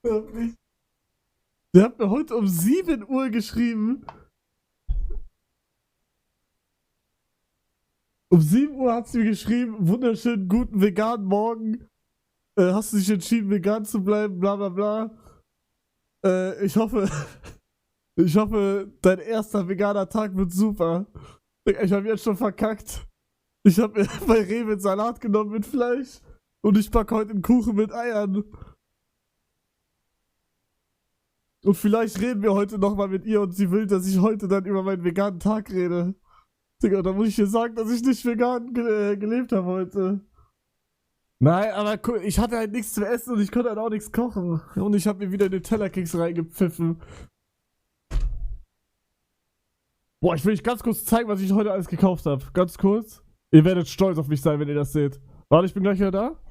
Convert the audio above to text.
Der hat mir heute um 7 Uhr geschrieben. Um 7 Uhr hat sie mir geschrieben, wunderschönen guten veganen Morgen. Hast du dich entschieden, vegan zu bleiben, bla bla bla. Ich hoffe, ich hoffe, dein erster veganer Tag wird super. Ich habe jetzt schon verkackt. Ich habe mir bei Rewe einen Salat genommen mit Fleisch und ich backe heute einen Kuchen mit Eiern. Und vielleicht reden wir heute nochmal mit ihr und sie will, dass ich heute dann über meinen veganen Tag rede. Digga, da muss ich ihr sagen, dass ich nicht vegan gelebt habe heute. Nein, aber ich hatte halt nichts zu essen und ich konnte halt auch nichts kochen. Und ich habe mir wieder den Tellerkeks reingepfiffen. Boah, ich will euch ganz kurz zeigen, was ich heute alles gekauft habe. Ganz kurz. Ihr werdet stolz auf mich sein, wenn ihr das seht. Warte, ich bin gleich wieder da.